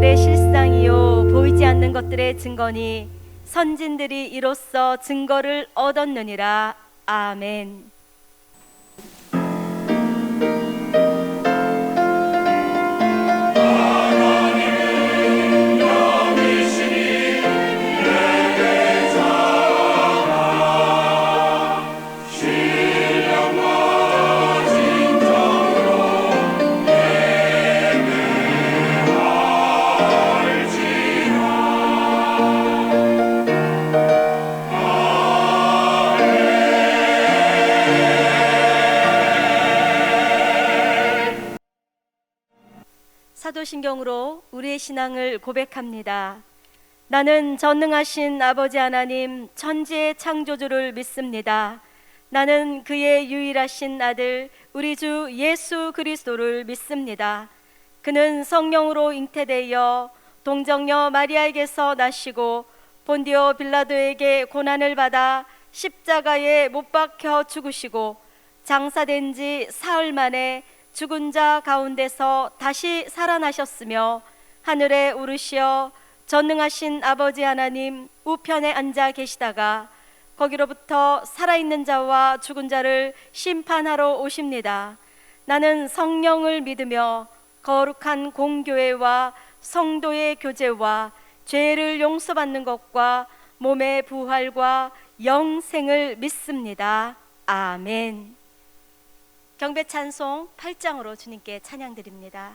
것들의 실상이요 보이지 않는 것들의 증거니 선진들이 이로써 증거를 얻었느니라. 아멘. 사도신경으로 우리의 신앙을 고백합니다. 나는 전능하신 아버지 하나님 천지의 창조주를 믿습니다. 나는 그의 유일하신 아들 우리 주 예수 그리스도를 믿습니다. 그는 성령으로 잉태되어 동정녀 마리아에게서 나시고 본디오 빌라도에게 고난을 받아 십자가에 못 박혀 죽으시고 장사된 지 사흘 만에 죽은 자 가운데서 다시 살아나셨으며 하늘에 오르시어 전능하신 아버지 하나님 우편에 앉아 계시다가 거기로부터 살아있는 자와 죽은 자를 심판하러 오십니다. 나는 성령을 믿으며 거룩한 공교회와 성도의 교제와 죄를 용서받는 것과 몸의 부활과 영생을 믿습니다. 아멘. 경배 찬송 8장으로 주님께 찬양드립니다.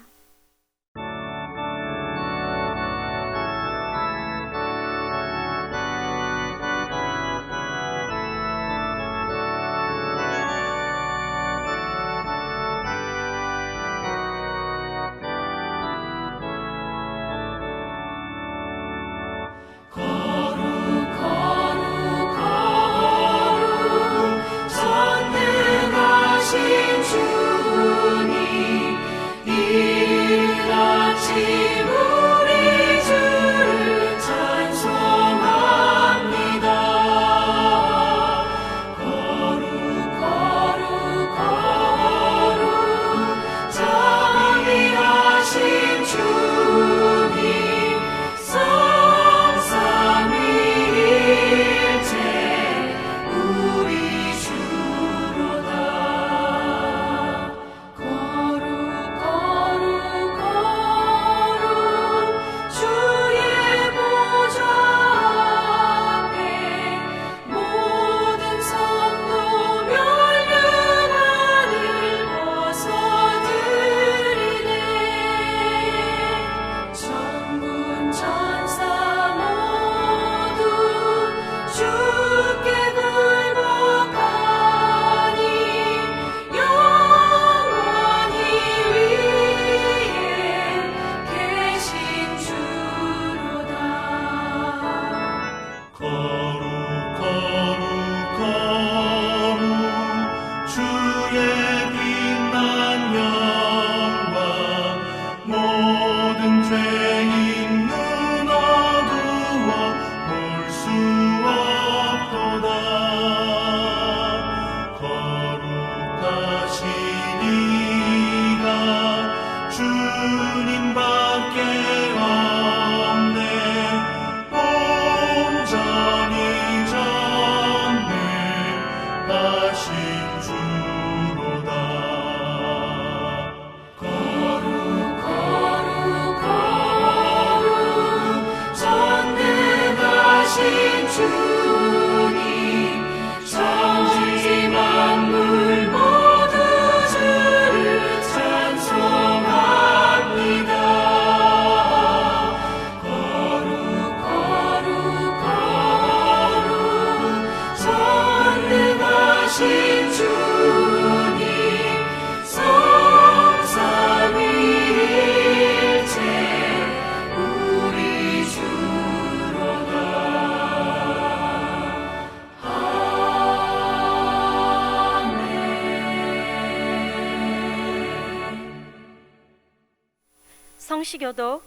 성시교독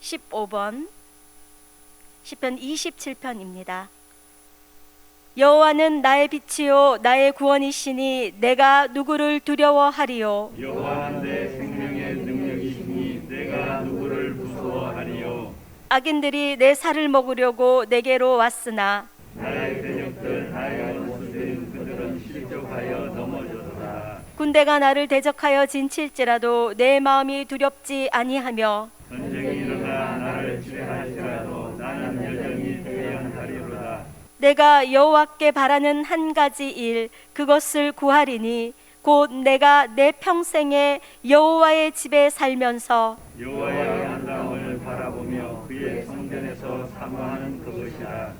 15번 시편 27편입니다. 여호와는 나의 빛이요 나의 구원이시니 내가 누구를 두려워하리요. 여호와는 내 생명의 능력이시니 내가 누구를 무서워하리요. 악인들이 내 살을 먹으려고 내게로 왔으나 나의 대적들 나의 원수들인 그들은 실족하여 넘어졌다. 군대가 나를 대적하여 진칠지라도 내 마음이 두렵지 아니하며 전쟁이 일어나 나를 지배할지라도 나는 여전히 대연하리로다. 내가 여호와께 바라는 한 가지 일 그것을 구하리니 곧 내가 내 평생에 여호와의 집에 살면서 여호와의 안당을 바라보며 그의 성전에서 사모하는 그것이라.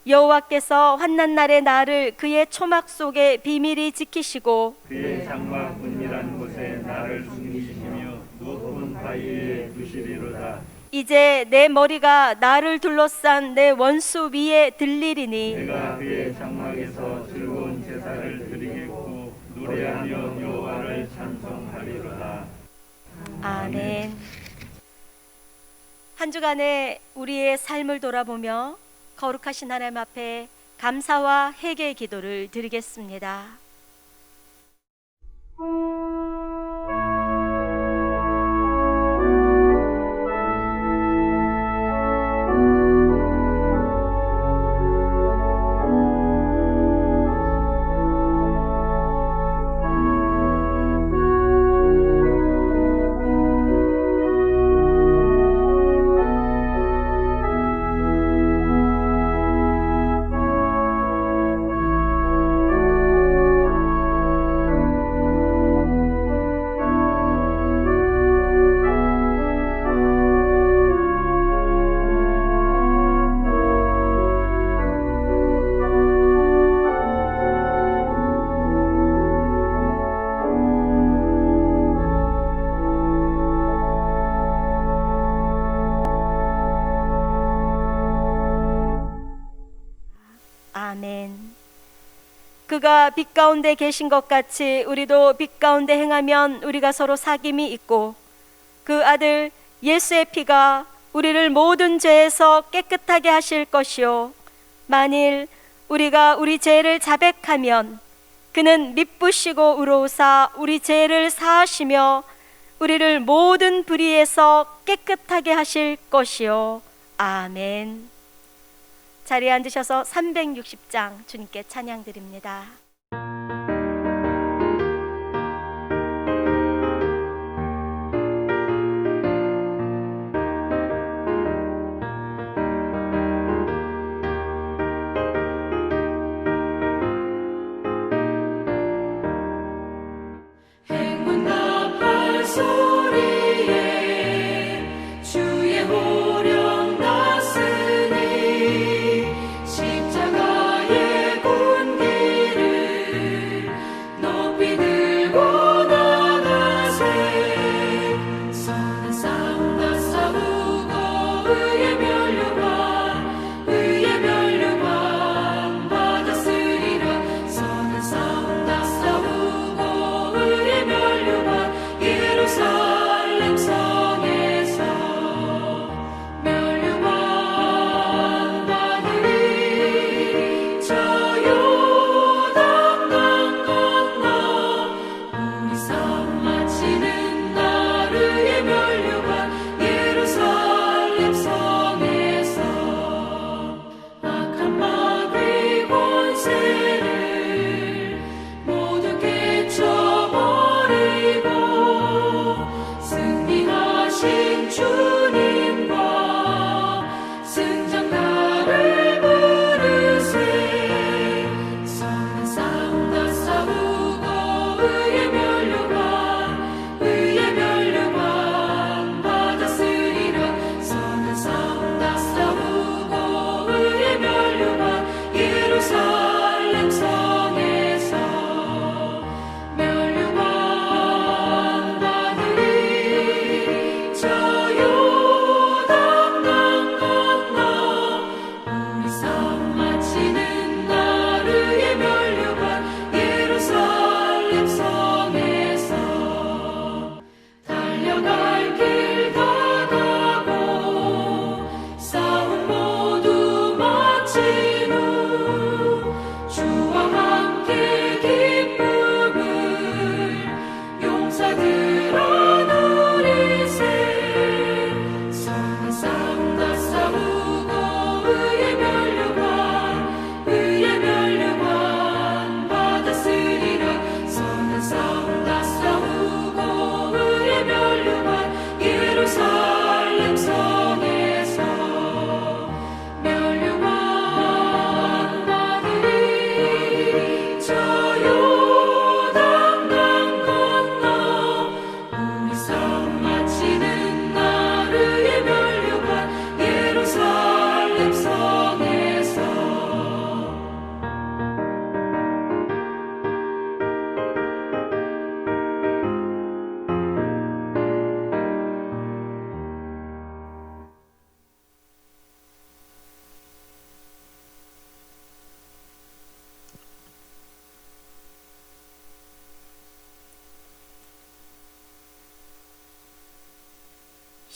여호와께서 환난 날에 나를 그의 초막 속에 비밀히 지키시고 그의 장막 은밀한 곳에 나를 숨기시며 높은 바위에 두시리로다. 이제 내 머리가 나를 둘러싼 내 원수 위에 들리리니 내가 그의 장막에서 즐거운 제사를 드리겠고 노래하며 여호와를 찬송하리로다. 아멘. 한 주간의 우리의 삶을 돌아보며 거룩하신 하나님 앞에 감사와 회개의 기도를 드리겠습니다. 아멘. 그가 빛 가운데 계신 것 같이 우리도 빛 가운데 행하면 우리가 서로 사귐이 있고 그 아들 예수의 피가 우리를 모든 죄에서 깨끗하게 하실 것이요 만일 우리가 우리 죄를 자백하면 그는 미쁘시고 의로우사 우리 죄를 사하시며 우리를 모든 불의에서 깨끗하게 하실 것이요 아멘. 자리에 앉으셔서 360장 주님께 찬양 드립니다. 행문답할 소리에 주의 호령 났으니 십자가의 군기를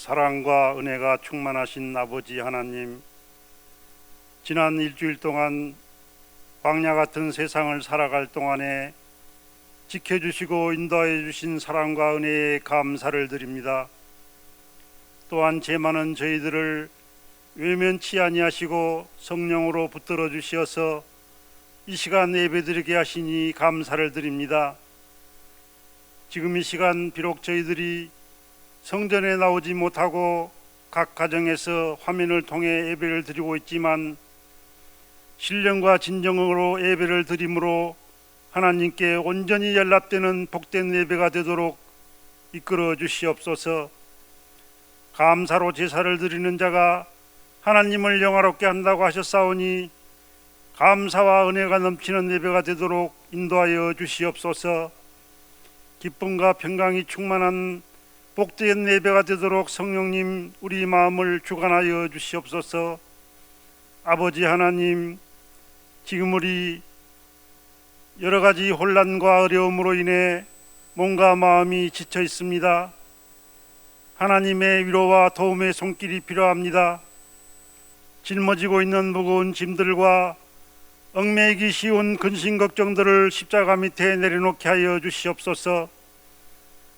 사랑과 은혜가 충만하신 아버지 하나님, 지난 일주일 동안 광야 같은 세상을 살아갈 동안에 지켜주시고 인도하여 주신 사랑과 은혜에 감사를 드립니다. 또한 죄 많은 저희들을 외면치 아니하시고 성령으로 붙들어 주시어서 이 시간 예배드리게 하시니 감사를 드립니다. 지금 이 시간 비록 저희들이 성전에 나오지 못하고 각 가정에서 화면을 통해 예배를 드리고 있지만 신령과 진정으로 예배를 드림으로 하나님께 온전히 연락되는 복된 예배가 되도록 이끌어 주시옵소서. 감사로 제사를 드리는 자가 하나님을 영화롭게 한다고 하셨사오니 감사와 은혜가 넘치는 예배가 되도록 인도하여 주시옵소서. 기쁨과 평강이 충만한 복된 예배가 되도록 성령님 우리 마음을 주관하여 주시옵소서. 아버지 하나님, 지금 우리 여러 가지 혼란과 어려움으로 인해 몸과 마음이 지쳐 있습니다. 하나님의 위로와 도움의 손길이 필요합니다. 짊어지고 있는 무거운 짐들과 얽매이기 쉬운 근심 걱정들을 십자가 밑에 내려놓게 하여 주시옵소서.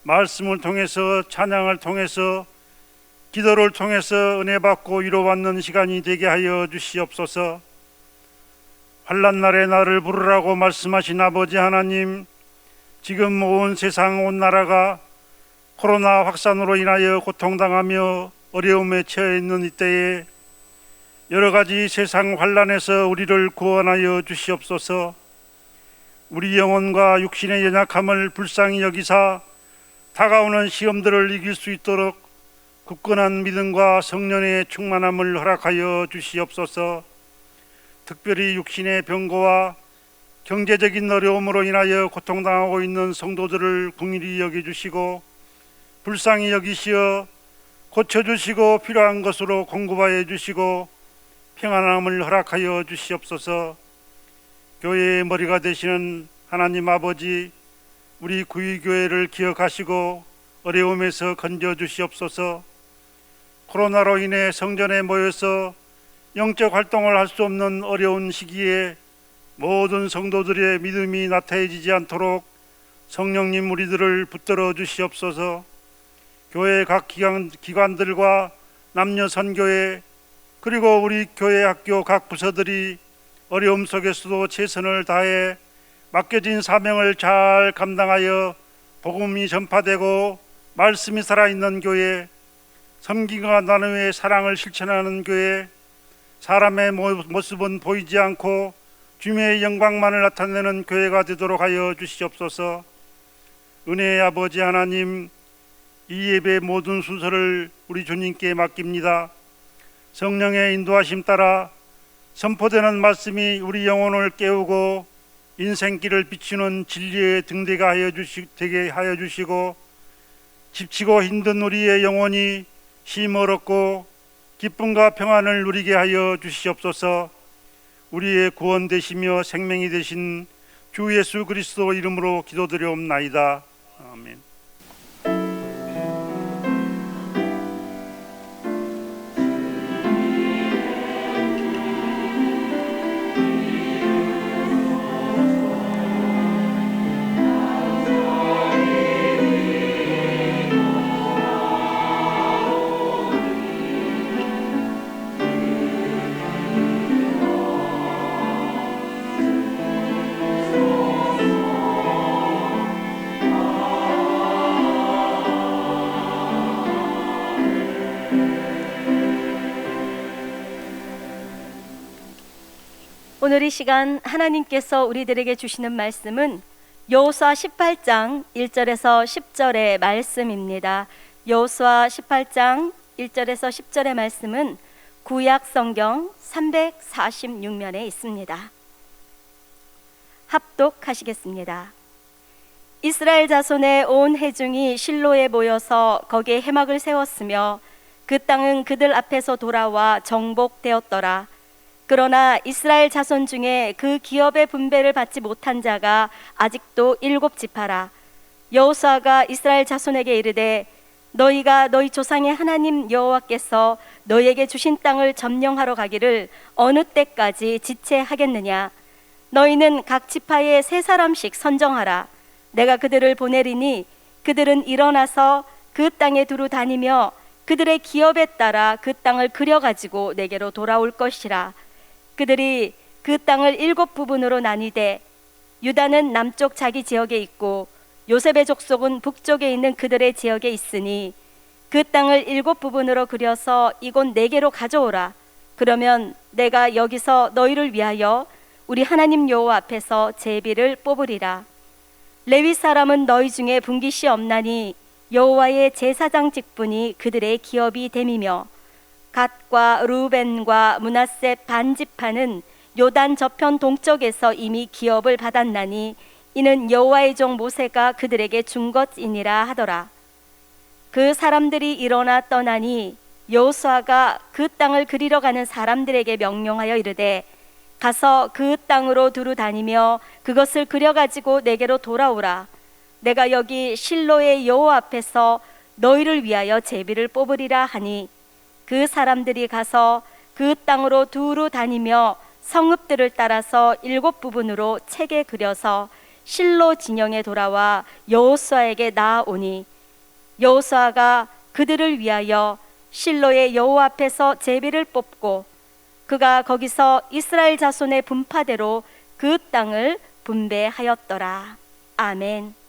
말씀을 통해서, 찬양을 통해서, 기도를 통해서 은혜 받고 위로받는 시간이 되게 하여 주시옵소서. 환난 날에 나를 부르라고 말씀하신 아버지 하나님, 지금 온 세상 온 나라가 코로나 확산으로 인하여 고통당하며 어려움에 처해 있는 이때에 여러 가지 세상 환난에서 우리를 구원하여 주시옵소서. 우리 영혼과 육신의 연약함을 불쌍히 여기사 다가오는 시험들을 이길 수 있도록 굳건한 믿음과 성령의 충만함을 허락하여 주시옵소서. 특별히 육신의 병고와 경제적인 어려움으로 인하여 고통당하고 있는 성도들을 긍휼히 여겨주시고 불쌍히 여기시어 고쳐주시고 필요한 것으로 공급하여 주시고 평안함을 허락하여 주시옵소서. 교회의 머리가 되시는 하나님 아버지, 우리 구의교회를 기억하시고 어려움에서 건져 주시옵소서. 코로나로 인해 성전에 모여서 영적 활동을 할 수 없는 어려운 시기에 모든 성도들의 믿음이 나태해지지 않도록 성령님 우리들을 붙들어 주시옵소서. 교회 각 기관들과 남녀 선교회 그리고 우리 교회 학교 각 부서들이 어려움 속에서도 최선을 다해 맡겨진 사명을 잘 감당하여 복음이 전파되고 말씀이 살아있는 교회, 섬김과 나눔의 사랑을 실천하는 교회, 사람의 모습은 보이지 않고 주님의 영광만을 나타내는 교회가 되도록 하여 주시옵소서. 은혜의 아버지 하나님, 이 예배의 모든 순서를 우리 주님께 맡깁니다. 성령의 인도하심 따라 선포되는 말씀이 우리 영혼을 깨우고 인생길을 비추는 진리의 등대가 되게 하여 주시고 지치고 힘든 우리의 영혼이 쉼 얻고 기쁨과 평안을 누리게 하여 주시옵소서. 우리의 구원 되시며 생명이 되신 주 예수 그리스도 이름으로 기도드려옵나이다. 아멘. 오늘 이 시간 하나님께서 우리들에게 주시는 말씀은 여호수아 18장 1절에서 10절의 말씀입니다. 여호수아 18장 1절에서 10절의 말씀은 구약 성경 346면에 있습니다. 합독하시겠습니다. 이스라엘 자손의 온 회중이 실로에 모여서 거기에 회막을 세웠으며 그 땅은 그들 앞에서 돌아와 정복되었더라. 그러나 이스라엘 자손 중에 그 기업의 분배를 받지 못한 자가 아직도 7지파라. 여호수아가 이스라엘 자손에게 이르되 너희가 너희 조상의 하나님 여호와께서 너희에게 주신 땅을 점령하러 가기를 어느 때까지 지체하겠느냐? 너희는 각 지파에 3사람씩 선정하라. 내가 그들을 보내리니 그들은 일어나서 그 땅에 두루 다니며 그들의 기업에 따라 그 땅을 그려가지고 내게로 돌아올 것이라. 그들이 그 땅을 7부분으로 나뉘되 유다는 남쪽 자기 지역에 있고 요셉의 족속은 북쪽에 있는 그들의 지역에 있으니 그 땅을 7부분으로 그려서 이곳 내게로 가져오라. 그러면 내가 여기서 너희를 위하여 우리 하나님 여호와 앞에서 제비를 뽑으리라. 레위 사람은 너희 중에 분깃이 없나니 여호와의 제사장 직분이 그들의 기업이 됨이며 갓과 루벤과 므낫세 반지파는 요단 저편 동쪽에서 이미 기업을 받았나니 이는 여호와의 종 모세가 그들에게 준 것이니라 하더라. 그 사람들이 일어나 떠나니 여호수아가 그 땅을 그리러 가는 사람들에게 명령하여 이르되 가서 그 땅으로 두루 다니며 그것을 그려가지고 내게로 돌아오라. 내가 여기 실로의 여호와 앞에서 너희를 위하여 제비를 뽑으리라 하니 그 사람들이 가서 그 땅으로 두루 다니며 성읍들을 따라서 7부분으로 책에 그려서 실로 진영에 돌아와 여호수아에게 나아오니 여호수아가 그들을 위하여 실로의 여호와 앞에서 제비를 뽑고 그가 거기서 이스라엘 자손의 분파대로 그 땅을 분배하였더라. 아멘.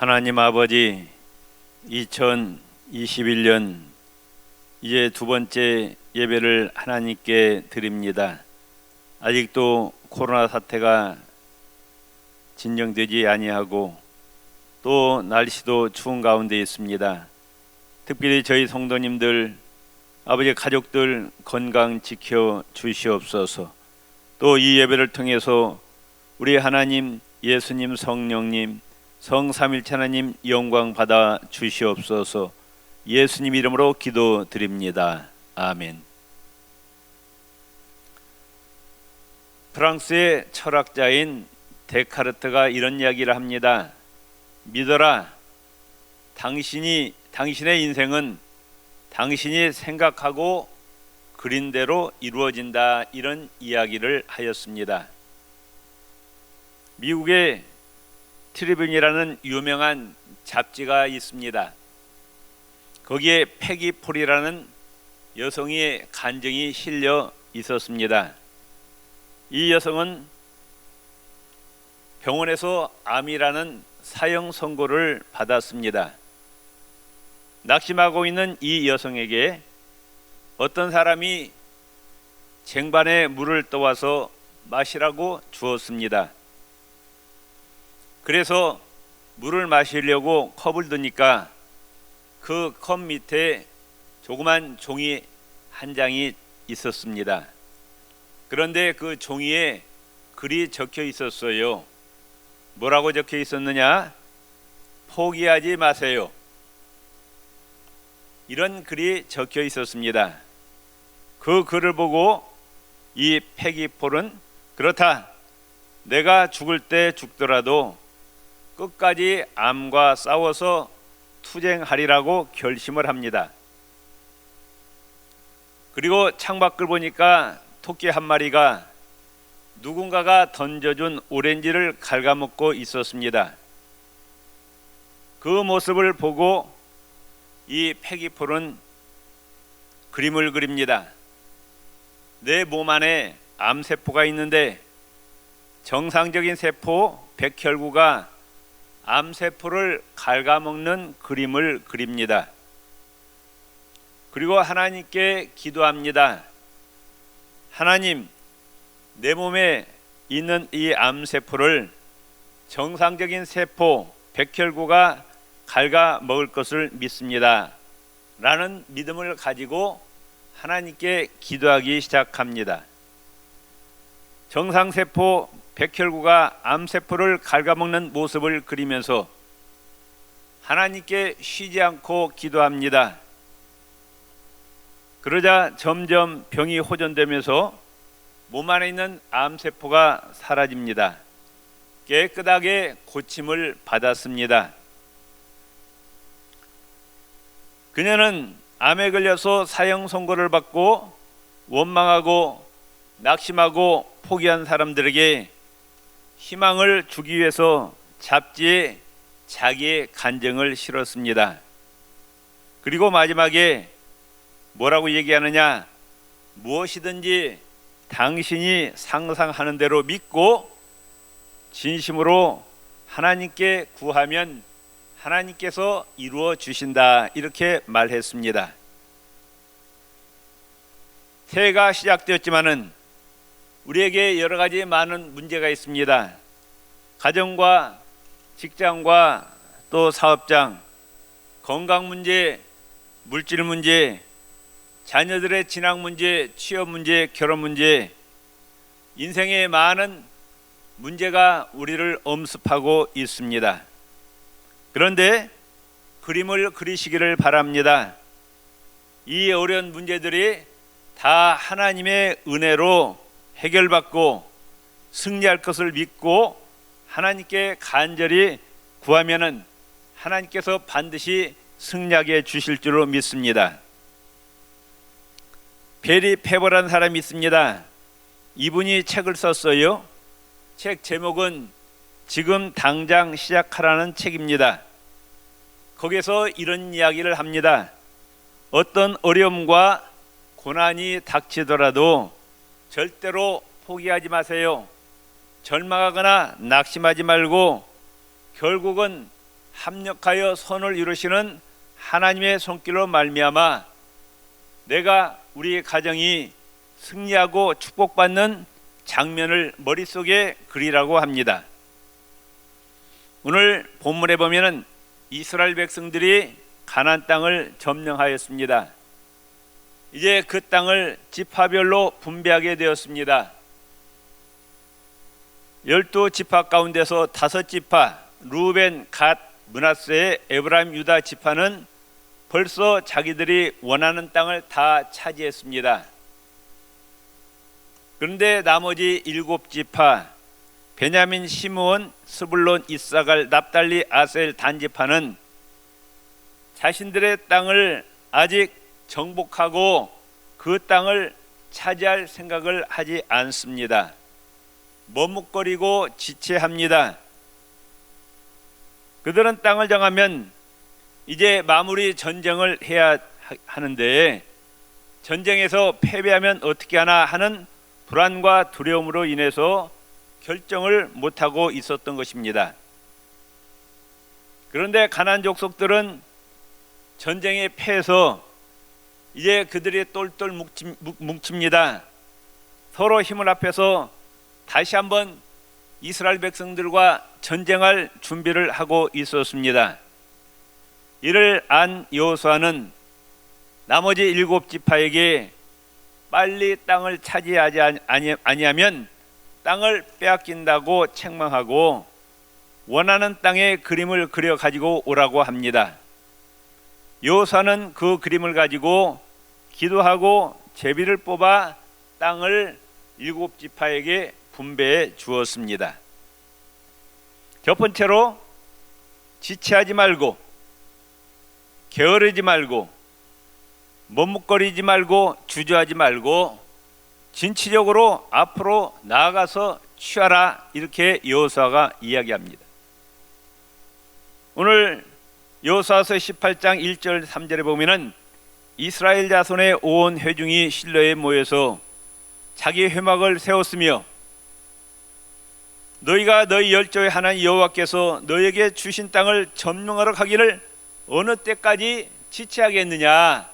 하나님 아버지, 2021년 이제 두 번째 예배를 하나님께 드립니다. 아직도 코로나 사태가 진정되지 아니하고 또 날씨도 추운 가운데 있습니다. 특별히 저희 성도님들, 아버지 가족들 건강 지켜 주시옵소서. 또 이 예배를 통해서 우리 하나님, 예수님, 성령님, 성삼일체 하나님 영광 받아 주시옵소서. 예수님 이름으로 기도드립니다. 아멘. 프랑스의 철학자인 데카르트가 이런 이야기를 합니다. 믿어라. 당신의 인생은 당신이 생각하고 그린 대로 이루어진다. 이런 이야기를 하였습니다. 미국의 트리뷴이라는 유명한 잡지가 있습니다. 거기에 패기 폴이라는 여성의 간증이 실려 있었습니다. 이 여성은 병원에서 암이라는 사형 선고를 받았습니다. 낙심하고 있는 이 여성에게 어떤 사람이 쟁반에 물을 떠와서 마시라고 주었습니다. 그래서 물을 마시려고 컵을 드니까 그 컵 밑에 조그만 종이 한 장이 있었습니다. 그런데 그 종이에 글이 적혀 있었어요. 뭐라고 적혀 있었느냐? 포기하지 마세요. 이런 글이 적혀 있었습니다. 그 글을 보고 이 패기 폴은 그렇다. 내가 죽을 때 죽더라도 끝까지 암과 싸워서 투쟁하리라고 결심을 합니다. 그리고 창밖을 보니까 토끼 한 마리가 누군가가 던져준 오렌지를 갉아먹고 있었습니다. 그 모습을 보고 이 패기 폴은 그림을 그립니다. 내 몸 안에 암세포가 있는데 정상적인 세포 백혈구가 암세포를 갉아먹는 그림을 그립니다. 그리고 하나님께 기도합니다. 하나님, 내 몸에 있는 이 암세포를 정상적인 세포 백혈구가 갉아먹을 것을 믿습니다. 라는 믿음을 가지고 하나님께 기도하기 시작합니다. 정상세포 백혈구가 암세포를 갉아먹는 모습을 그리면서 하나님께 쉬지 않고 기도합니다. 그러자 점점 병이 호전되면서 몸 안에 있는 암세포가 사라집니다. 깨끗하게 고침을 받았습니다. 그녀는 암에 걸려서 사형 선고를 받고 원망하고 낙심하고 포기한 사람들에게 희망을 주기 위해서 잡지에 자기의 간증을 실었습니다. 그리고 마지막에 뭐라고 얘기하느냐? 무엇이든지 당신이 상상하는 대로 믿고 진심으로 하나님께 구하면 하나님께서 이루어 주신다. 이렇게 말했습니다. 새해가 시작되었지만은 우리에게 여러 가지 많은 문제가 있습니다. 가정과 직장과 또 사업장, 건강 문제, 물질 문제, 자녀들의 진학 문제, 취업 문제, 결혼 문제, 인생에 많은 문제가 우리를 엄습하고 있습니다. 그런데 그림을 그리시기를 바랍니다. 이 어려운 문제들이 다 하나님의 은혜로 해결받고 승리할 것을 믿고 하나님께 간절히 구하면은 하나님께서 반드시 승리하게 주실 줄로 믿습니다. 베리 페버라는 사람이 있습니다. 이분이 책을 썼어요. 책 제목은 지금 당장 시작하라는 책입니다. 거기서 이런 이야기를 합니다. 어떤 어려움과 고난이 닥치더라도 절대로 포기하지 마세요. 절망하거나 낙심하지 말고 결국은 합력하여 선을 이루시는 하나님의 손길로 말미암아 내가 우리 가정이 승리하고 축복받는 장면을 머릿속에 그리라고 합니다. 오늘 본문에 보면은 이스라엘 백성들이 가나안 땅을 점령하였습니다. 이제 그 땅을 지파별로 분배하게 되었습니다. 12지파 가운데서 5지파 루벤, 갓, 므낫세, 에브라임, 유다 지파는 벌써 자기들이 원하는 땅을 다 차지했습니다. 그런데 나머지 7지파 베냐민, 시므온, 스불론, 이사갈, 납달리, 아셀, 단 지파는 자신들의 땅을 아직 정복하고 그 땅을 차지할 생각을 하지 않습니다. 머뭇거리고 지체합니다. 그들은 땅을 정하면 이제 마무리 전쟁을 해야 하는데 전쟁에서 패배하면 어떻게 하나 하는 불안과 두려움으로 인해서 결정을 못하고 있었던 것입니다. 그런데 가나안 족속들은 전쟁에 패해서 이제 그들이 똘똘 뭉칩니다. 서로 힘을 합해서 다시 한번 이스라엘 백성들과 전쟁할 준비를 하고 있었습니다. 이를 안 여호수아는 나머지 7지파에게 빨리 땅을 차지하지 아니하면 땅을 빼앗긴다고 책망하고 원하는 땅의 그림을 그려 가지고 오라고 합니다. 여호수아는 그 그림을 가지고 기도하고 제비를 뽑아 땅을 7지파에게 분배해 주었습니다. 첫 번째로 지체하지 말고 게으르지 말고 머뭇거리지 말고 주저하지 말고 진취적으로 앞으로 나아가서 취하라, 이렇게 여호수아가 이야기합니다. 오늘 여호수아서 18장 1절 3절에 보면은 이스라엘 자손의 온 회중이 실로에 모여서 자기 회막을 세웠으며 너희가 너희 열조의 하나님 여호와께서 너희에게 주신 땅을 점령하러 가기를 어느 때까지 지체하겠느냐,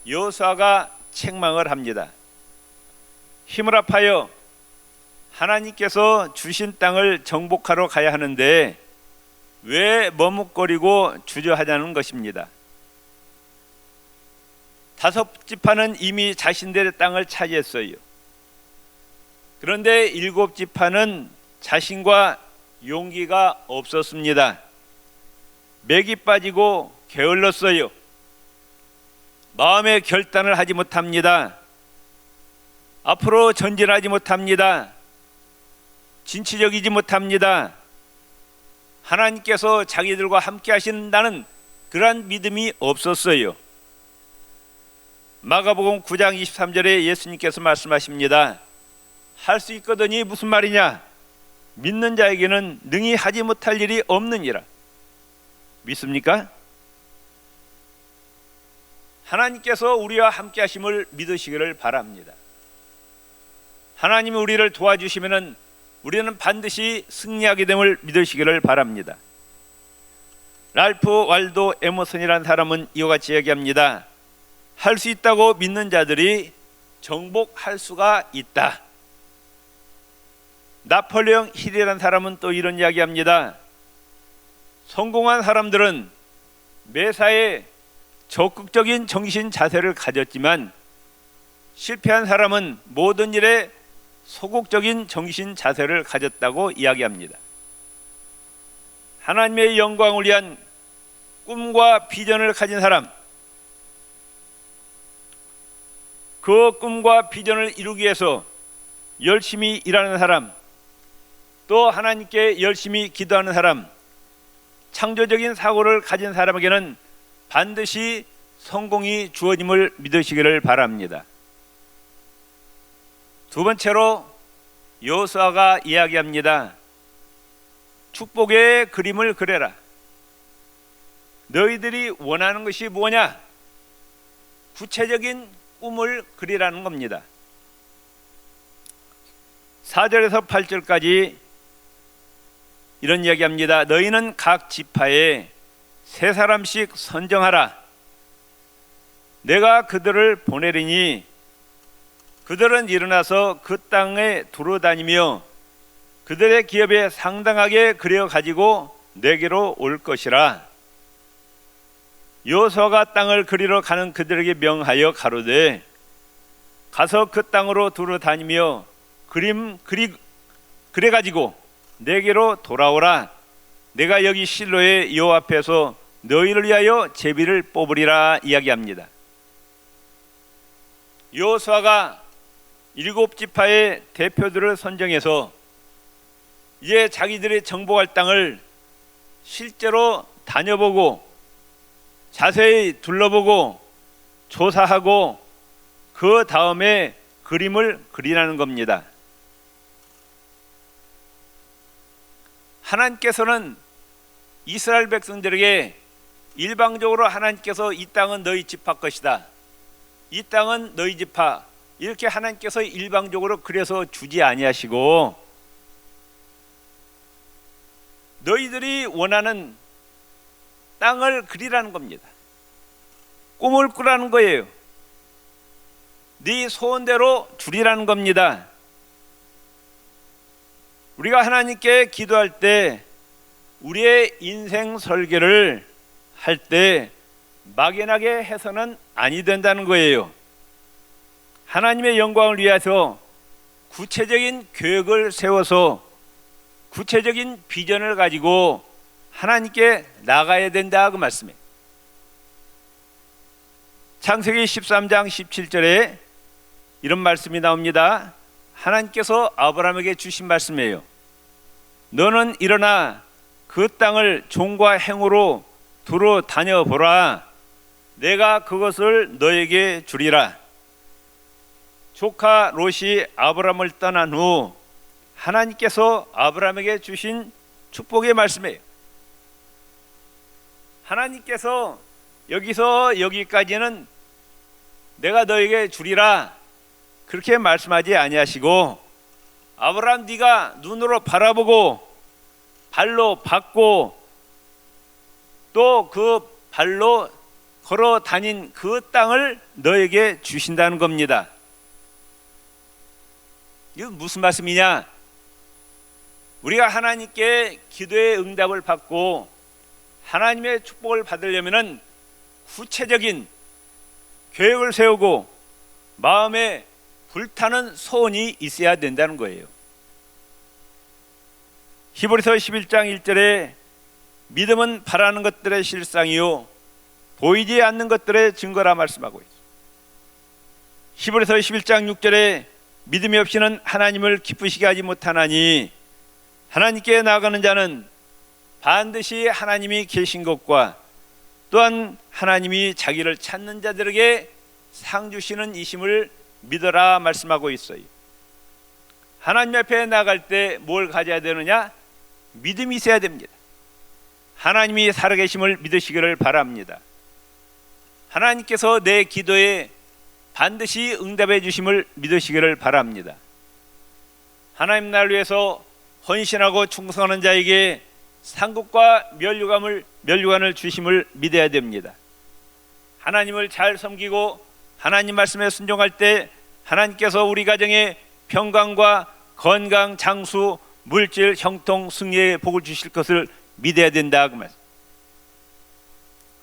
여호수아가 책망을 합니다. 힘을 합하여 하나님께서 주신 땅을 정복하러 가야 하는데 왜 머뭇거리고 주저하자는 것입니다. 5지파는 이미 자신들의 땅을 차지했어요. 그런데 7지파는 자신과 용기가 없었습니다. 맥이 빠지고 게을렀어요. 마음의 결단을 하지 못합니다. 앞으로 전진하지 못합니다. 진취적이지 못합니다. 하나님께서 자기들과 함께 하신다는 그러한 믿음이 없었어요. 마가복음 9장 23절에 예수님께서 말씀하십니다. 할 수 있거든이 무슨 말이냐? 믿는 자에게는 능히 하지 못할 일이 없느니라. 믿습니까? 하나님께서 우리와 함께 하심을 믿으시기를 바랍니다. 하나님이 우리를 도와주시면 우리는 반드시 승리하게 됨을 믿으시기를 바랍니다. 랄프 왈도 에머슨이라는 사람은 이와 같이 얘기합니다. 할 수 있다고 믿는 자들이 정복할 수가 있다. 나폴레옹 힐이라는 사람은 또 이런 이야기합니다. 성공한 사람들은 매사에 적극적인 정신 자세를 가졌지만 실패한 사람은 모든 일에 소극적인 정신 자세를 가졌다고 이야기합니다. 하나님의 영광을 위한 꿈과 비전을 가진 사람, 그 꿈과 비전을 이루기 위해서 열심히 일하는 사람, 또 하나님께 열심히 기도하는 사람, 창조적인 사고를 가진 사람에게는 반드시 성공이 주어짐을 믿으시기를 바랍니다. 두 번째로 여호수아가 이야기합니다. 축복의 그림을 그려라. 너희들이 원하는 것이 뭐냐? 구체적인 꿈을 그리라는 겁니다. 4절에서 8절까지 이런 이야기합니다. 너희는 각 지파에 3사람씩 선정하라. 내가 그들을 보내리니 그들은 일어나서 그 땅에 두루 다니며 그들의 기업에 상당하게 그려 가지고 내게로 올 것이라. 여호수아가 땅을 그리러 가는 그들에게 명하여 가로되 가서 그 땅으로 두루 다니며 그래 가지고 내게로 돌아오라. 내가 여기 실로의 여호와 앞에서 너희를 위하여 제비를 뽑으리라 이야기합니다. 여호수아가 7지파의 대표들을 선정해서 이제 자기들이 정복할 땅을 실제로 다녀보고 자세히 둘러보고 조사하고 그 다음에 그림을 그리라는 겁니다. 하나님께서는 이스라엘 백성들에게 일방적으로 하나님께서 이 땅은 너희 지파 것이다, 이 땅은 너희 지파, 이렇게 하나님께서 일방적으로 그려서 주지 아니하시고 너희들이 원하는 땅을 그리라는 겁니다. 꿈을 꾸라는 거예요. 네 소원대로 주리라는 겁니다. 우리가 하나님께 기도할 때 우리의 인생 설계를 할 때 막연하게 해서는 아니 된다는 거예요. 하나님의 영광을 위해서 구체적인 계획을 세워서 구체적인 비전을 가지고 하나님께 나가야 된다 그 말씀이에요. 창세기 13장 17절에 이런 말씀이 나옵니다. 하나님께서 아브라함에게 주신 말씀이에요. 너는 일어나 그 땅을 종과 행으로 두루 다녀보라. 내가 그것을 너에게 주리라. 조카 롯이 아브라함을 떠난 후 하나님께서 아브라함에게 주신 축복의 말씀이에요. 하나님께서 여기서 여기까지는 내가 너에게 주리라 그렇게 말씀하지 아니하시고 아브라함 네가 눈으로 바라보고 발로 밟고 또 그 발로 걸어 다닌 그 땅을 너에게 주신다는 겁니다. 이건 무슨 말씀이냐? 우리가 하나님께 기도의 응답을 받고 하나님의 축복을 받으려면 구체적인 계획을 세우고 마음에 불타는 소원이 있어야 된다는 거예요. 히브리서 11장 1절에 믿음은 바라는 것들의 실상이요 보이지 않는 것들의 증거라 말씀하고 있습니다. 히브리서 11장 6절에 믿음이 없이는 하나님을 기쁘시게 하지 못하나니 하나님께 나아가는 자는 반드시 하나님이 계신 것과 또한 하나님이 자기를 찾는 자들에게 상 주시는 이심을 믿어라 말씀하고 있어요. 하나님 앞에 나갈 때 뭘 가져야 되느냐? 믿음이 있어야 됩니다. 하나님이 살아계심을 믿으시기를 바랍니다. 하나님께서 내 기도에 반드시 응답해 주심을 믿으시기를 바랍니다. 하나님 나라를 위해서 헌신하고 충성하는 자에게 상급과 면류관을 주심을 믿어야 됩니다. 하나님을 잘 섬기고 하나님 말씀에 순종할 때 하나님께서 우리 가정에 평강과 건강, 장수, 물질, 형통, 승리의 복을 주실 것을 믿어야 된다 그 말씀.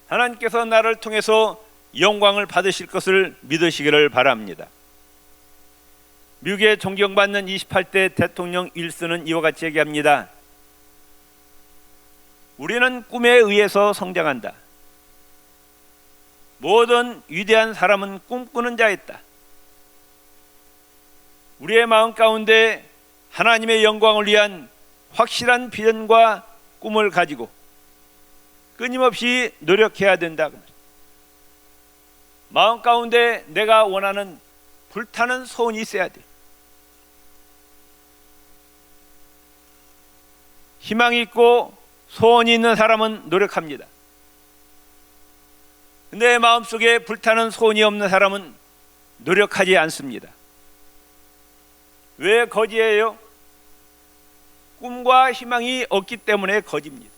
하나님께서 나를 통해서 영광을 받으실 것을 믿으시기를 바랍니다. 미국의 존경받는 28대 대통령 윌슨은 이와 같이 얘기합니다. 우리는 꿈에 의해서 성장한다. 모든 위대한 사람은 꿈꾸는 자였다. 우리의 마음 가운데 하나님의 영광을 위한 확실한 비전과 꿈을 가지고 끊임없이 노력해야 된다. 마음 가운데 내가 원하는 불타는 소원이 있어야 돼. 희망이 있고 소원이 있는 사람은 노력합니다. 근데 마음속에 불타는 소원이 없는 사람은 노력하지 않습니다. 왜 거지예요? 꿈과 희망이 없기 때문에 거짓입니다.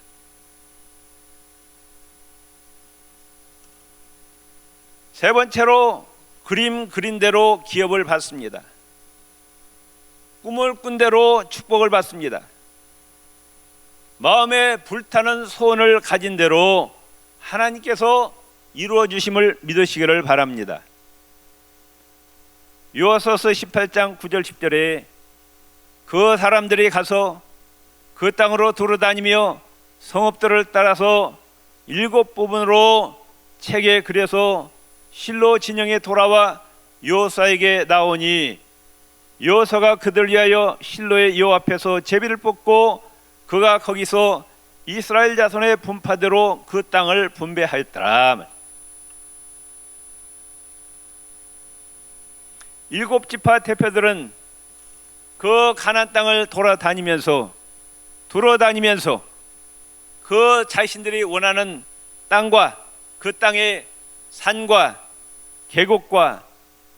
세 번째로 그림 그린 대로 기업을 받습니다. 꿈을 꾼 대로 축복을 받습니다. 마음에 불타는 소원을 가진 대로 하나님께서 이루어 주심을 믿으시기를 바랍니다. 요하서서 18장 9절 10절에 그 사람들이 가서 그 땅으로 돌아다니며 성읍들을 따라서 7 부분으로 책에 그려서 실로 진영에 돌아와 여호수아에게 나오니 여호수아가 그들 위하여 실로의 여호와 앞에서 제비를 뽑고 그가 거기서 이스라엘 자손의 분파대로 그 땅을 분배하였더라. 7지파 대표들은 그 가나안 땅을 돌아다니면서 그 자신들이 원하는 땅과 그 땅의 산과 계곡과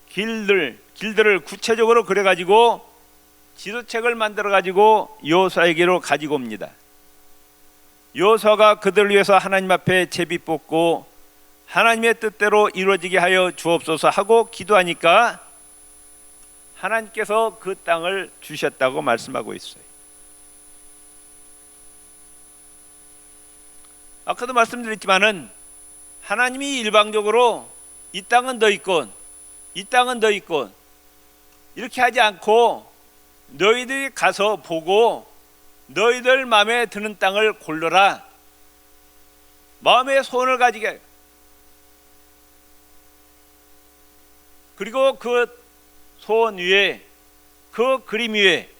길들을 구체적으로 그려가지고 지도책을 만들어가지고 여호수아에게로 가지고 옵니다. 여호수아가 그들을 위해서 하나님 앞에 제비 뽑고 하나님의 뜻대로 이루어지게 하여 주옵소서 하고 기도하니까 하나님께서 그 땅을 주셨다고 말씀하고 있어요. 아까도 말씀드렸지만은 하나님이 일방적으로 이 땅은 너 있건 이 땅은 너 있건 이렇게 하지 않고 너희들이 가서 보고 너희들 마음에 드는 땅을 골라라. 마음의 소원을 가지게 해요. 그리고 그 소원 위에 그 그림 위에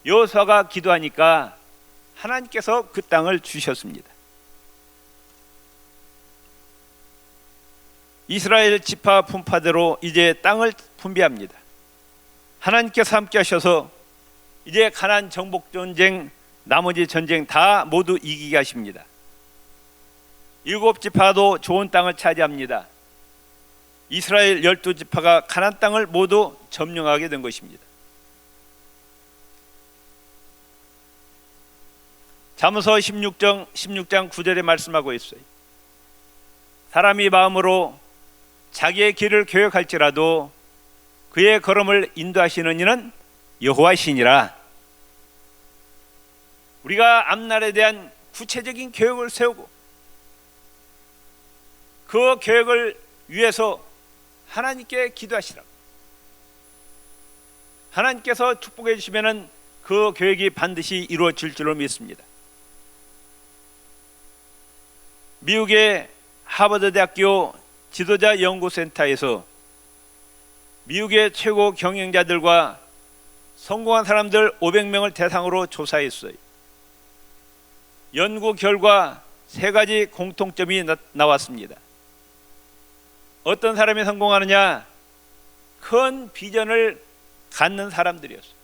여호수아가 기도하니까 하나님께서 그 땅을 주셨습니다. 이스라엘 지파 분파대로 이제 땅을 분배합니다. 하나님께서 함께 하셔서 이제 가나안 정복 전쟁, 나머지 전쟁 다 모두 이기게 하십니다. 7지파도 좋은 땅을 차지합니다. 이스라엘 12지파가 가나안 땅을 모두 점령하게 된 것입니다. 잠언서 16장 9절에 말씀하고 있어요. 사람이 마음으로 자기의 길을 계획할지라도 그의 걸음을 인도하시는 이는 여호와시니라. 우리가 앞날에 대한 구체적인 계획을 세우고 그 계획을 위해서 하나님께 기도하시라고. 하나님께서 축복해 주시면 그 계획이 반드시 이루어질 줄로 믿습니다. 미국의 하버드 대학교 지도자 연구센터에서 미국의 최고 경영자들과 성공한 사람들 500명을 대상으로 조사했어요. 연구 결과 3가지 공통점이 나왔습니다. 어떤 사람이 성공하느냐? 큰 비전을 갖는 사람들이었어요.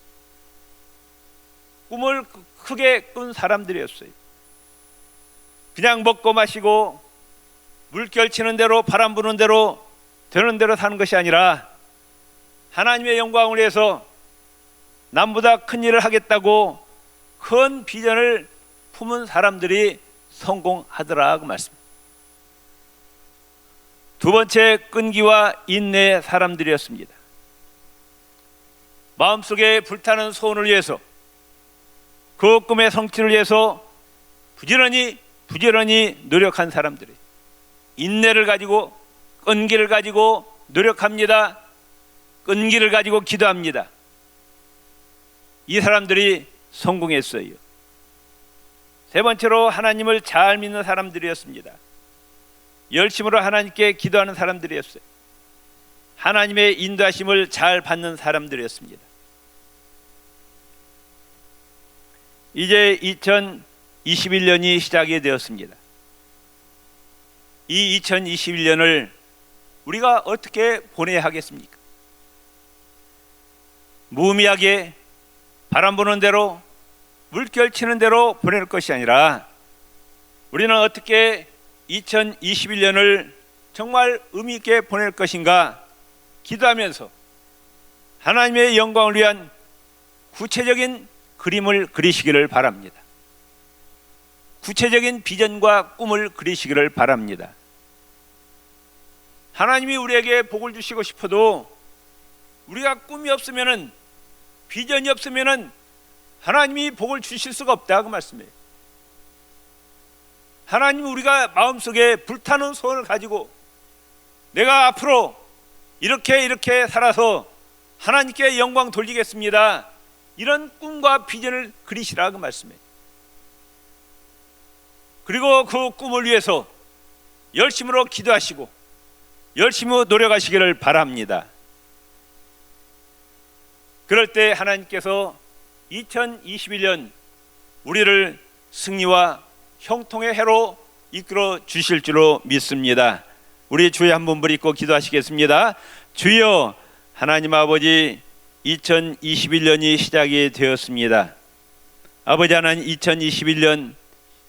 꿈을 크게 꾼 사람들이었어요. 그냥 먹고 마시고 물결 치는 대로 바람 부는 대로 되는 대로 사는 것이 아니라 하나님의 영광을 위해서 남보다 큰 일을 하겠다고 큰 비전을 품은 사람들이 성공하더라 그 말씀. 두 번째, 끈기와 인내의 사람들이었습니다. 마음속에 불타는 소원을 위해서 그 꿈의 성취를 위해서 부지런히 노력한 사람들이 인내를 가지고 끈기를 가지고 노력합니다. 끈기를 가지고 기도합니다. 이 사람들이 성공했어요. 세 번째로 하나님을 잘 믿는 사람들이었습니다. 열심으로 하나님께 기도하는 사람들이었어요. 하나님의 인도하심을 잘 받는 사람들이었습니다. 이제 2021년이 시작이 되었습니다. 이 2021년을 우리가 어떻게 보내야 하겠습니까? 무의미하게 바람 부는 대로 물결 치는 대로 보낼 것이 아니라 우리는 어떻게 2021년을 정말 의미 있게 보낼 것인가 기도하면서 하나님의 영광을 위한 구체적인 그림을 그리시기를 바랍니다. 구체적인 비전과 꿈을 그리시기를 바랍니다. 하나님이 우리에게 복을 주시고 싶어도 우리가 꿈이 없으면은, 비전이 없으면은 하나님이 복을 주실 수가 없다, 그 말씀이에요. 하나님, 우리가 마음속에 불타는 소원을 가지고 내가 앞으로 이렇게 살아서 하나님께 영광 돌리겠습니다, 이런 꿈과 비전을 그리시라, 그 말씀이에요. 그리고 그 꿈을 위해서 열심으로 기도하시고 열심히 노력하시기를 바랍니다. 그럴 때 하나님께서 2021년 우리를 승리와 형통의 해로 이끌어 주실 줄로 믿습니다. 우리 주여 한번 부르짖고 기도하시겠습니다. 주여, 하나님 아버지, 2021년이 시작이 되었습니다. 아버지 하나님, 2021년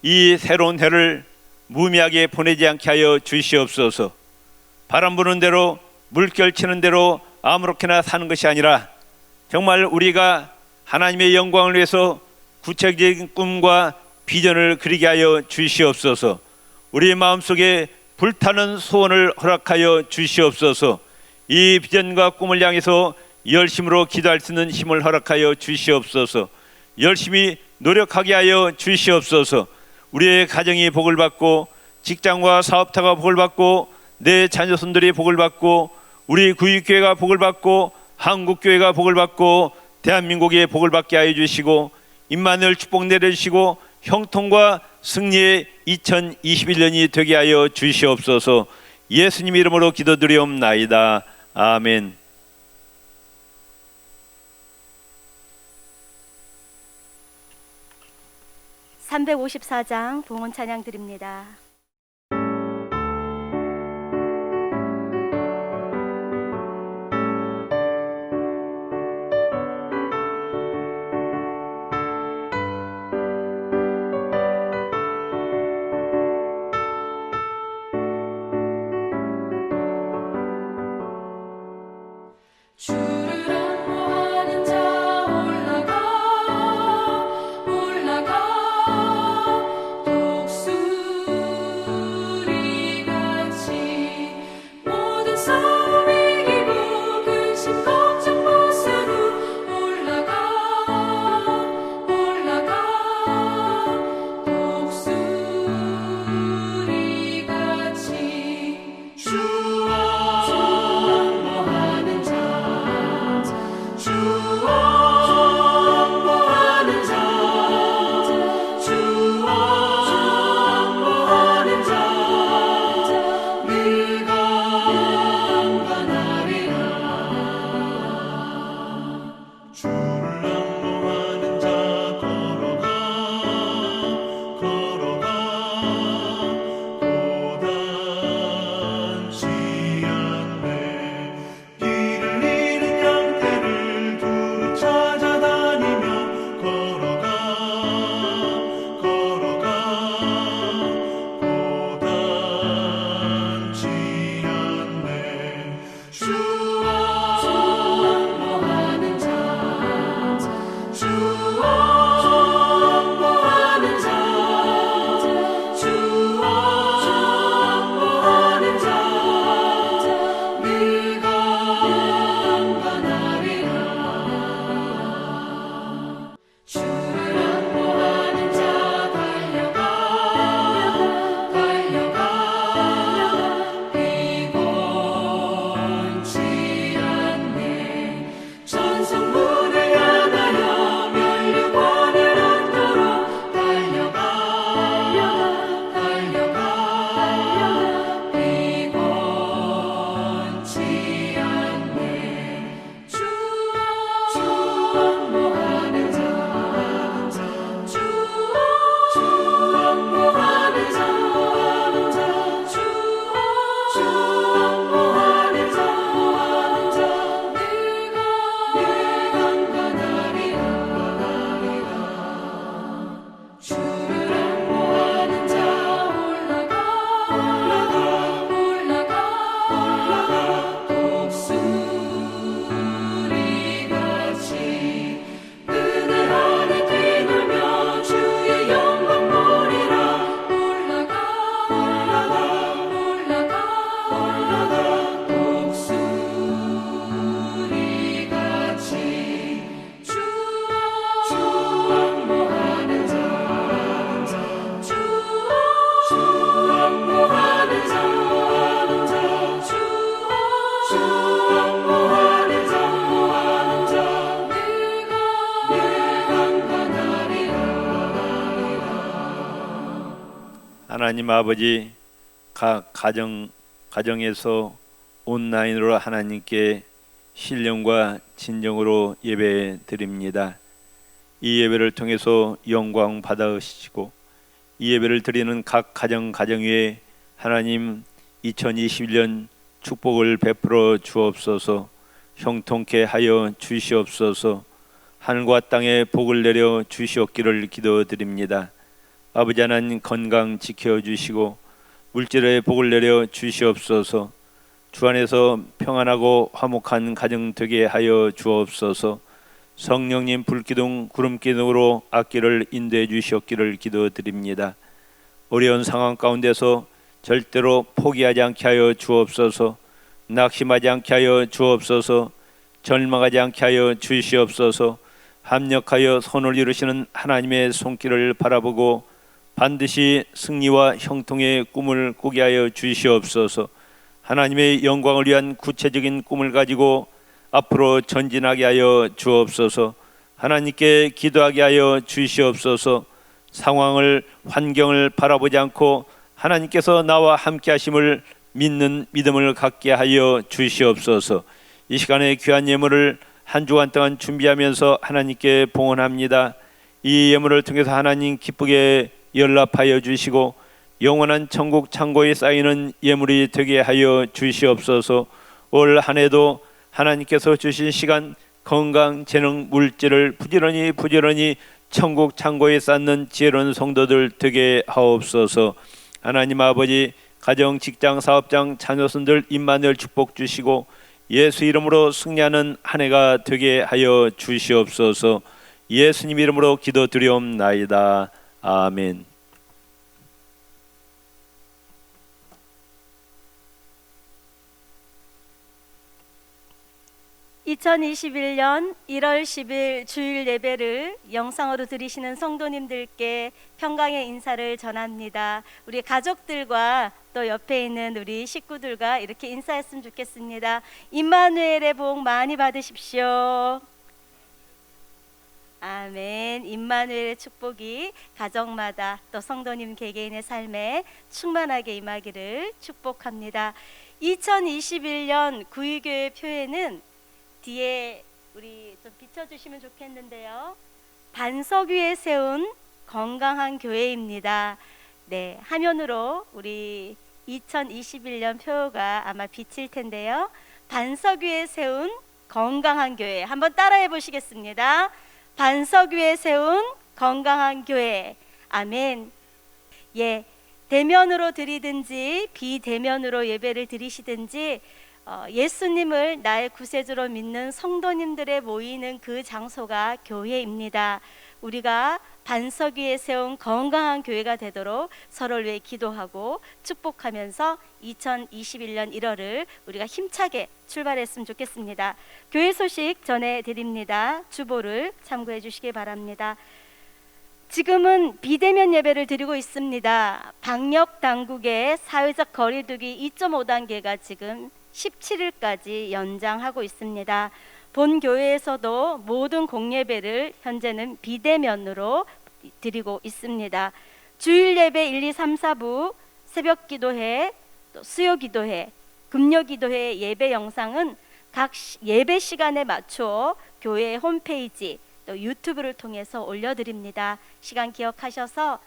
이 새로운 해를 무미하게 보내지 않게 하여 주시옵소서. 바람 부는 대로, 물결 치는 대로 아무렇게나 사는 것이 아니라 정말 우리가 하나님의 영광을 위해서 구체적인 꿈과 비전을 그리게 하여 주시옵소서. 우리 마음속에 불타는 소원을 허락하여 주시옵소서. 이 비전과 꿈을 향해서 열심으로 기도할 수 있는 힘을 허락하여 주시옵소서. 열심히 노력하게 하여 주시옵소서. 우리의 가정이 복을 받고, 직장과 사업타가 복을 받고, 내 자녀손들이 복을 받고, 우리 구육교회가 복을 받고, 한국교회가 복을 받고, 대한민국이 복을 받게 하여 주시고, 임마누엘 축복 내려주시고, 형통과 승리의 2021년이 되게 하여 주시옵소서. 예수님 이름으로 기도드리옵나이다. 아멘. (354장) 봉헌 찬양 드립니다. 주를 안모하는 자 올라가 독수리 하나님 아버지, 각 가정에서 온라인으로 하나님께 신령과 진정으로 예배 드립니다. 이 예배를 통해서 영광 받아주시고 이 예배를 드리는 각 가정 위에 하나님 2021년 축복을 베풀어 주옵소서. 형통케 하여 주시옵소서. 하늘과 땅에 복을 내려 주시옵기를 기도드립니다. 아버지 하나님 건강 지켜주시고 물질의 복을 내려 주시옵소서. 주 안에서 평안하고 화목한 가정 되게 하여 주옵소서. 성령님 불기둥 구름기둥으로 악기를 인도해 주시옵기를 기도드립니다. 어려운 상황 가운데서 절대로 포기하지 않게 하여 주옵소서. 낙심하지 않게 하여 주옵소서. 절망하지 않게 하여 주시옵소서. 합력하여 선을 이루시는 하나님의 손길을 바라보고 반드시 승리와 형통의 꿈을 꾸게 하여 주시옵소서. 하나님의 영광을 위한 구체적인 꿈을 가지고 앞으로 전진하게 하여 주옵소서. 하나님께 기도하게 하여 주시옵소서. 상황을 환경을 바라보지 않고 하나님께서 나와 함께 하심을 믿는 믿음을 갖게 하여 주시옵소서. 이 시간에 귀한 예물을 한 주간 동안 준비하면서 하나님께 봉헌합니다. 이 예물을 통해서 하나님 기쁘게 연락하여 주시고 영원한 천국 창고에 쌓이는 예물이 되게 하여 주시옵소서. 올 한 해도 하나님께서 주신 시간, 건강, 재능, 물질을 부지런히 천국 창고에 쌓는 지혜로운 성도들 되게 하옵소서. 하나님 아버지, 가정, 직장, 사업장, 자녀손들 임마누엘 축복 주시고 예수 이름으로 승리하는 한 해가 되게 하여 주시옵소서. 예수님 이름으로 기도드리옵나이다. 아멘. (2021년 1월 10일) 주일 예배를 영상으로 들으시는 성도님들께 평강의 인사를 전합니다. 우리 가족들과 또 옆에 있는 우리 식구들과 이렇게 인사했으면 좋겠습니다. 임마누엘의 복 많이 받으십시오. 아멘. 임마누엘의 축복이 가정마다 또 성도님 개개인의 삶에 충만하게 임하기를 축복합니다. 2021년 구의교회 표에는 뒤에 우리 좀 비춰주시면 좋겠는데요. 반석 위에 세운 건강한 교회입니다. 네, 화면으로 우리 2021년 표가 아마 비칠 텐데요. 반석 위에 세운 건강한 교회 한번 따라해 보시겠습니다. 반석 위에 세운 건강한 교회. 아멘. 예, 대면으로 드리든지 비대면으로 예배를 드리시든지 예수님을 나의 구세주로 믿는 성도님들의 모이는 그 장소가 교회입니다. 우리가 반석 위에 세운 건강한 교회가 되도록 서로를 위해 기도하고 축복하면서 2021년 1월을 우리가 힘차게 출발했으면 좋겠습니다. 교회 소식 전해드립니다. 주보를 참고해 주시기 바랍니다. 지금은 비대면 예배를 드리고 있습니다. 방역 당국의 사회적 거리두기 2.5단계가 지금 17일까지 연장하고 있습니다. 본 교회에서도 모든 공예배를 현재는 비대면으로 드리고 있습니다. 주일 예배 1, 2, 3, 4부, 새벽 기도회, 또 수요 기도회, 금요 기도회 예배 영상은 각 예배 시간에 맞춰 교회 홈페이지 또 유튜브를 통해서 올려드립니다. 시간 기억하셔서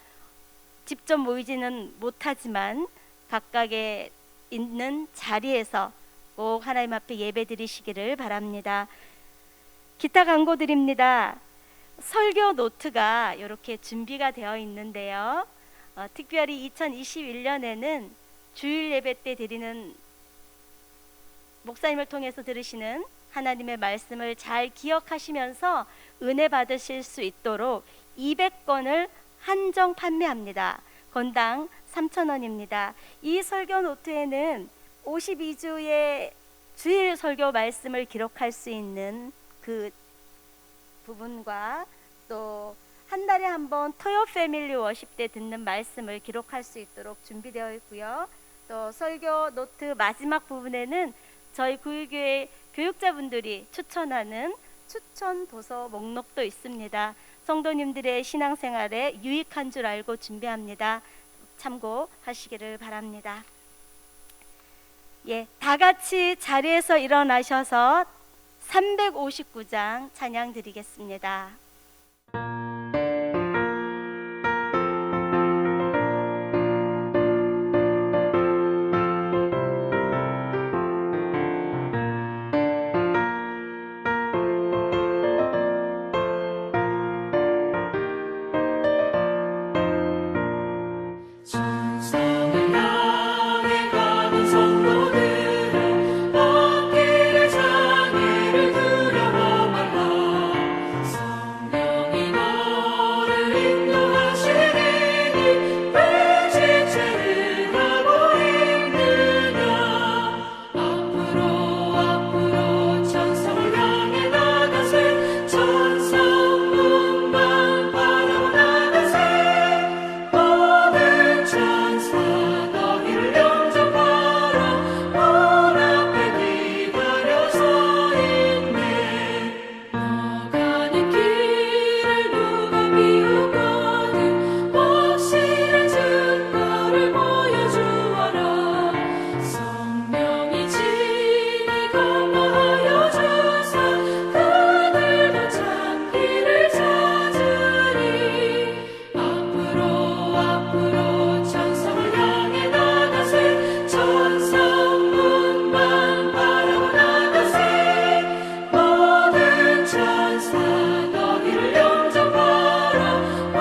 직접 모이지는 못하지만 각각의 있는 자리에서 꼭 하나님 앞에 예배 드리시기를 바랍니다. 기타 광고 드립니다. 설교 노트가 이렇게 준비가 되어 있는데요. 특별히 2021년에는 주일 예배 때 드리는 목사님을 통해서 들으시는 하나님의 말씀을 잘 기억하시면서 은혜 받으실 수 있도록 200권을 한정 판매합니다. 건당 3,000원입니다. 이 설교 노트에는 52주의 주일 설교 말씀을 기록할 수 있는 그 부분과 또 한 달에 한 번 토요 패밀리 워십 때 듣는 말씀을 기록할 수 있도록 준비되어 있고요. 또 설교 노트 마지막 부분에는 저희 구일교회 교육자분들이 추천하는 추천 도서 목록도 있습니다. 성도님들의 신앙생활에 유익한 줄 알고 준비합니다. 참고하시기를 바랍니다. 예, 다 같이 자리에서 일어나셔서 359장 찬양 드리겠습니다. 천상을 향해 가는 성도들아 앞길의 장애를 두려워 말라. 성령이 너를 인도하시리니 왜 지체를 하고 있느냐. 앞으로 천상을 향해 나가세. 천상문만 바라보 나가세. 모든 천사 너희를 영접하라. 문 앞에 기다려 서 있네. 너 가는 길을 누가 비우거든 확실한 증거를 보여주어라. 성령이 친히 감화하여 주사 그들도 참 길을 찾으리. 앞으로 천상을 향해 나가세. 천상문만 바라보 나가세. 모든 천사 너희를 영접하라. 문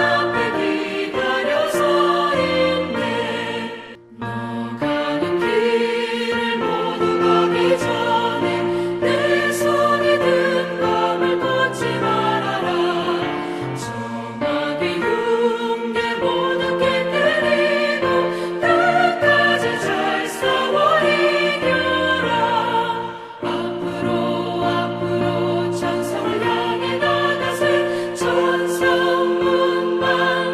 앞에 기다려 서 있네. 너 가는 길을 모두 가기 전에 내 손에 든 검을 꽂지 말아라. 정하게 흉계 모두 깨뜨리고 끝까지 잘 싸워 이겨라. 앞으로 천상을 향해 나가세. 천상문만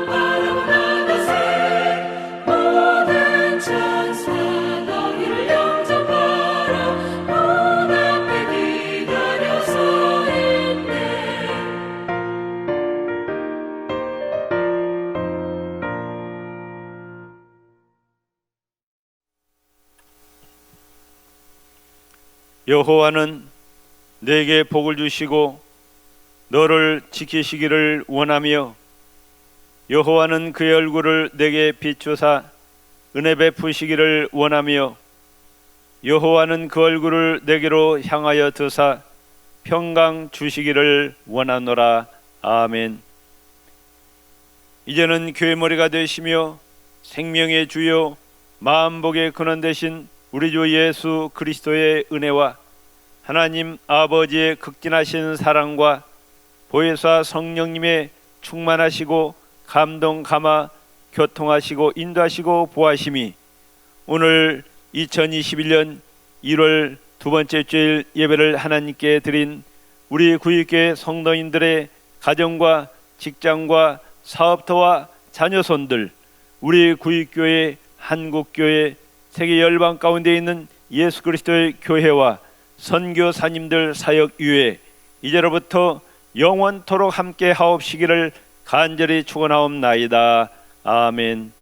바라보 나가세. 모든 천사 너희를 영접하라. 문 앞에 기다려 서 있네. 여호와는 내게 복을 주시고 너를 지키시기를 원하며 여호와는 그의 얼굴을 내게 비추사 은혜 베푸시기를 원하며 여호와는 그 얼굴을 내게로 향하여 드사 평강 주시기를 원하노라. 아멘. 이제는 교회 머리가 되시며 생명의 주요 만복의 근원 되신 우리 주 예수 그리스도의 은혜와 하나님 아버지의 극진하신 사랑과 보혜사 성령님의 충만하시고 감동 감화 교통하시고 인도하시고 보하심이 오늘 2021년 1월 두 번째 주일 예배를 하나님께 드린 우리 구육교회 성도인들의 가정과 직장과 사업터와 자녀손들, 우리 구육교회, 한국교회, 세계 열방 가운데 있는 예수 그리스도의 교회와 선교사님들 사역 위에 이제로부터 영원토록 함께 하옵시기를 간절히 축원하옵나이다. 아멘.